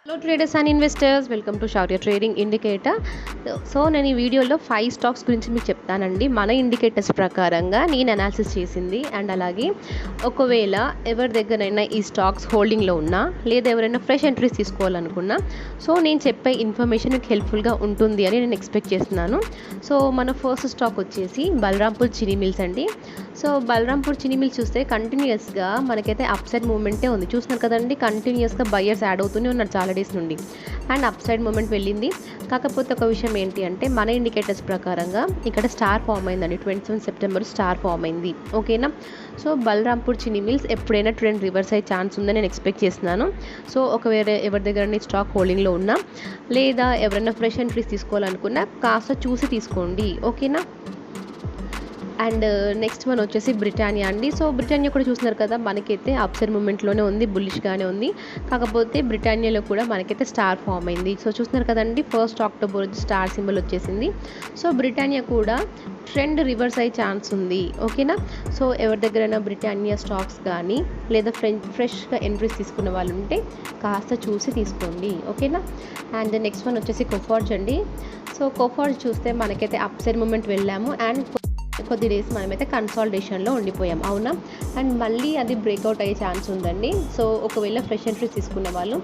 Hello traders and investors, welcome to Shaurya trading indicator. So నేను ఈ వీడియోలో 5 స్టాక్స్ గురించి మీకు చెప్తానండి. మన ఇండికేటర్స్ ప్రకారంగా నేను అనాలిసిస్ చేసింది. అండ్ అలాగే ఒకవేళ ఎవరి దగ్గరైనా ఈ స్టాక్స్ హోల్డింగ్లో ఉన్నా లేదా ఎవరైనా ఫ్రెష్ ఎంట్రీస్ తీసుకోవాలనుకున్నా సో నేను చెప్పే ఇన్ఫర్మేషన్ మీకు హెల్ప్ఫుల్గా ఉంటుంది అని నేను ఎక్స్పెక్ట్ చేస్తున్నాను. సో మన ఫస్ట్ స్టాక్ వచ్చేసి బలరాంపూర్ చినీ మిల్స్ అండి. సో బలరాంపూర్ చినీ మిల్స్ చూస్తే కంటిన్యూస్గా మనకైతే అప్ సైడ్ మూమెంటే ఉంది. చూస్తున్నారు కదండి, కంటిన్యూస్గా బయ్యర్స్ యాడ్ అవుతూనే ఉన్నారు చాలా డేస్ నుండి. అండ్ అప్ సైడ్ మూమెంట్ వెళ్ళింది. కాకపోతే ఒక విషయం ఏంటి అంటే మన ఇండికేటర్స్ ప్రకారంగా ఇక్కడ స్టార్ ఫామ్ అయిందండి. 27 సెప్టెంబర్ స్టార్ ఫామ్ అయింది. ఓకేనా. సో బలరాంపూర్ చినీ మిల్స్ ఎప్పుడైనా ట్రెండ్ రివర్స్ అయ్యే ఛాన్స్ ఉందని నేను ఎక్స్పెక్ట్ చేస్తున్నాను. సో ఒకవేళ ఎవరి దగ్గర స్టాక్ హోల్డింగ్లో ఉన్నా లేదా ఎవరైనా ఫ్రెష్ ఎంట్రీస్ తీసుకోవాలనుకున్నా కాస్త చూసి తీసుకోండి. ఓకేనా. అండ్ నెక్స్ట్ వన్ వచ్చేసి బ్రిటానియా అండి. సో బ్రిటానియా కూడా చూస్తున్నారు కదా, మనకైతే అప్సైడ్ మూమెంట్లోనే ఉంది, బుల్లిష్గానే ఉంది. కాకపోతే బ్రిటానియాలో కూడా మనకైతే స్టార్ ఫామ్ అయింది. సో చూస్తున్నారు కదండి, 1 అక్టోబర్ వచ్చి స్టార్ సింబల్ వచ్చేసింది. సో బ్రిటానియా కూడా ట్రెండ్ రివర్స్ అయ్యే ఛాన్స్ ఉంది. ఓకేనా. సో ఎవరి దగ్గరైనా బ్రిటానియా స్టాక్స్ కానీ లేదా ఫ్రెష్గా ఎంట్రీస్ తీసుకున్న వాళ్ళు ఉంటే కాస్త చూసి తీసుకోండి. ఓకేనా. అండ్ నెక్స్ట్ వన్ వచ్చేసి కోఫార్జ్ అండి. సో కోఫార్జ్ చూస్తే మనకైతే అప్సైడ్ మూమెంట్ వెళ్ళాము అండ్ కొద్ది డేస్ మనమైతే కన్సాలిడేషన్లో ఉండిపోయాం, అవునా. అండ్ మళ్ళీ అది బ్రేక్అవుట్ అయ్యే ఛాన్స్ ఉందండి. సో ఒకవేళ ఫ్రెష్ ఎంట్రీస్ తీసుకున్న వాళ్ళు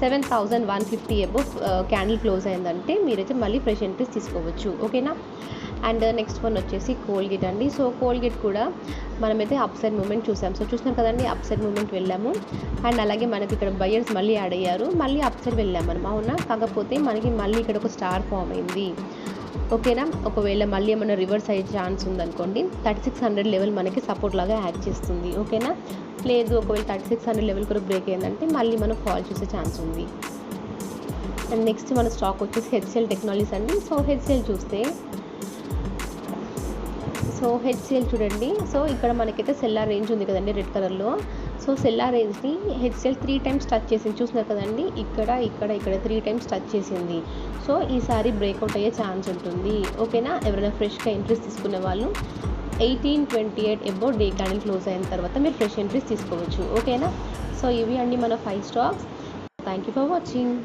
7150 అబోవ్ క్యాండిల్ క్లోజ్ అయిందంటే మీరైతే మళ్ళీ ఫ్రెష్ ఎంట్రీస్ తీసుకోవచ్చు. ఓకేనా. అండ్ నెక్స్ట్ వన్ వచ్చేసి కోల్గేట్ అండి. సో కోల్గేట్ కూడా మనమైతే అప్ సైడ్ మూమెంట్ చూసాం. సో చూస్తున్నాం కదండి, అప్ సైడ్ మూమెంట్ వెళ్ళాము అండ్ అలాగే మనకి ఇక్కడ బయర్స్ మళ్ళీ యాడ్ అయ్యారు, మళ్ళీ అప్ సైడ్ వెళ్ళాము మనం, అవునా. కాకపోతే మనకి మళ్ళీ ఇక్కడ ఒక స్టార్ ఫామ్ అయింది. ఓకేనా. ఒకవేళ మళ్ళీ ఏమైనా రివర్స్ అయ్యే ఛాన్స్ ఉందనుకోండి 3600 లెవెల్ మనకి సపోర్ట్ లాగా యాడ్ చేస్తుంది. ఓకేనా. లేదు ఒకవేళ 3600 లెవెల్ కూడా బ్రేక్ అయిందంటే మళ్ళీ మనం ఫాల్ చూసే ఛాన్స్ ఉంది. అండ్ నెక్స్ట్ మన స్టాక్ వచ్చేసి హెచ్సిఎల్ టెక్నాలజీస్ అండి. సో హెచ్సిఎల్ చూడండి. సో ఇక్కడ మనకైతే సెల్లార్ రేంజ్ ఉంది కదండి రెడ్ కలర్లో. సో సెల్లార్ రేంజ్ని హెచ్సిఎల్ 3 టైమ్స్ టచ్ చేసింది. చూస్తున్నారు కదండి, ఇక్కడ 3 టైమ్స్ టచ్ చేసింది. సో ఈసారి బ్రేక్అవుట్ అయ్యే ఛాన్స్ ఉంటుంది. ఓకేనా. ఎవరైనా ఫ్రెష్గా ఎంట్రీస్ తీసుకునే వాళ్ళు 1828 అబౌవ్ డే క్యాండిల్ క్లోజ్ అయిన తర్వాత మీరు ఫ్రెష్ ఎంట్రీస్ తీసుకోవచ్చు. ఓకేనా. సో ఇవి అండి మన 5 stocks. Thank you for watching.